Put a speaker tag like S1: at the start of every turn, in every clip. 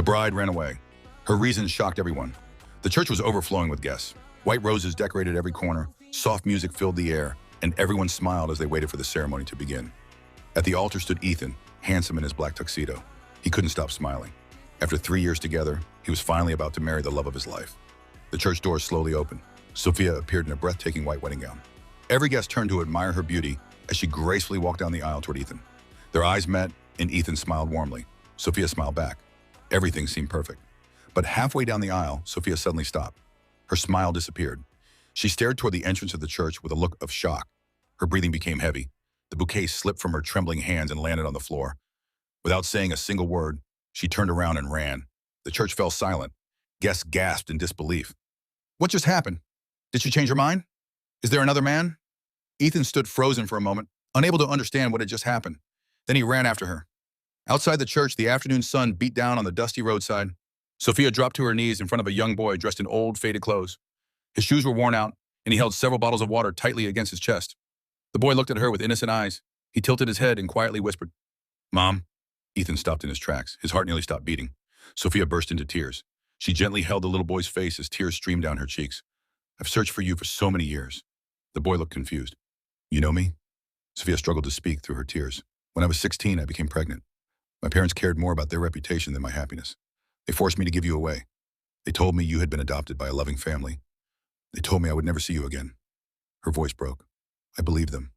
S1: bride ran away. Her reasons shocked everyone. The church was overflowing with guests. White roses decorated every corner, soft music filled the air, and everyone smiled as they waited for the ceremony to begin. At the altar stood Ethan, handsome in his black tuxedo. He couldn't stop smiling. After 3 years together, he was finally about to marry the love of his life. The church doors slowly opened. Sophia appeared in a breathtaking white wedding gown. Every guest turned to admire her beauty as she gracefully walked down the aisle toward Ethan. Their eyes met, and Ethan smiled warmly. Sophia smiled back. Everything seemed perfect. But halfway down the aisle, Sophia suddenly stopped. Her smile disappeared. She stared toward the entrance of the church with a look of shock. Her breathing became heavy. The bouquet slipped from her trembling hands and landed on the floor. Without saying a single word, she turned around and ran. The church fell silent. Guests gasped in disbelief. What just happened? Did she change her mind? Is there another man? Ethan stood frozen for a moment, unable to understand what had just happened. Then he ran after her. Outside the church, the afternoon sun beat down on the dusty roadside. Sophia dropped to her knees in front of a young boy dressed in old, faded clothes. His shoes were worn out, and he held several bottles of water tightly against his chest. The boy looked at her with innocent eyes. He tilted his head and quietly whispered, "Mom." Ethan stopped in his tracks. His heart nearly stopped beating. Sophia burst into tears. She gently held the little boy's face as tears streamed down her cheeks. "I've searched for you for so many years." The boy looked confused. "You know me?" Sophia struggled to speak through her tears. "When I was 16, I became pregnant. My parents cared more about their reputation than my happiness. They forced me to give you away. They told me you had been adopted by a loving family. They told me I would never see you again." Her voice broke. "I believed them."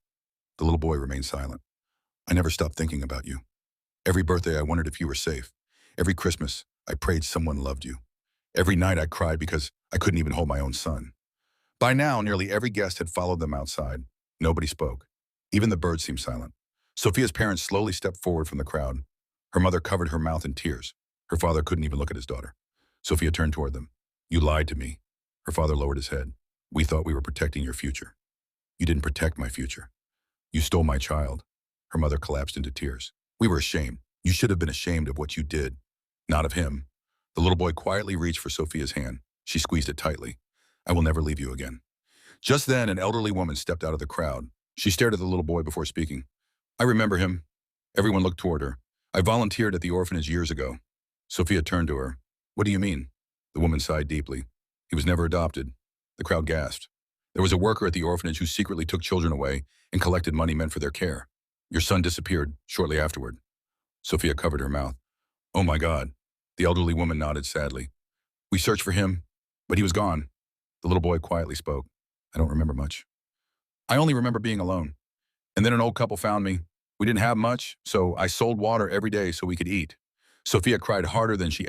S1: The little boy remained silent. "I never stopped thinking about you. Every birthday I wondered if you were safe. Every Christmas I prayed someone loved you. Every night I cried because I couldn't even hold my own son." By now, nearly every guest had followed them outside. Nobody spoke. Even the birds seemed silent. Sophia's parents slowly stepped forward from the crowd. Her mother covered her mouth in tears. Her father couldn't even look at his daughter. Sophia turned toward them. "You lied to me." Her father lowered his head. "We thought we were protecting your future." "You didn't protect my future. You stole my child." Her mother collapsed into tears. "We were ashamed. You should have been ashamed of what you did, not of him." The little boy quietly reached for Sophia's hand. She squeezed it tightly. "I will never leave you again." Just then, an elderly woman stepped out of the crowd. She stared at the little boy before speaking. "I remember him." Everyone looked toward her. "I volunteered at the orphanage years ago." Sophia turned to her. "What do you mean?" The woman sighed deeply. "He was never adopted." The crowd gasped. "There was a worker at the orphanage who secretly took children away and collected money meant for their care. Your son disappeared shortly afterward." Sophia covered her mouth. "Oh my God." The elderly woman nodded sadly. "We searched for him, but he was gone." The little boy quietly spoke. "I don't remember much. I only remember being alone. And then an old couple found me. We didn't have much, so I sold water every day so we could eat." Sophia cried harder than she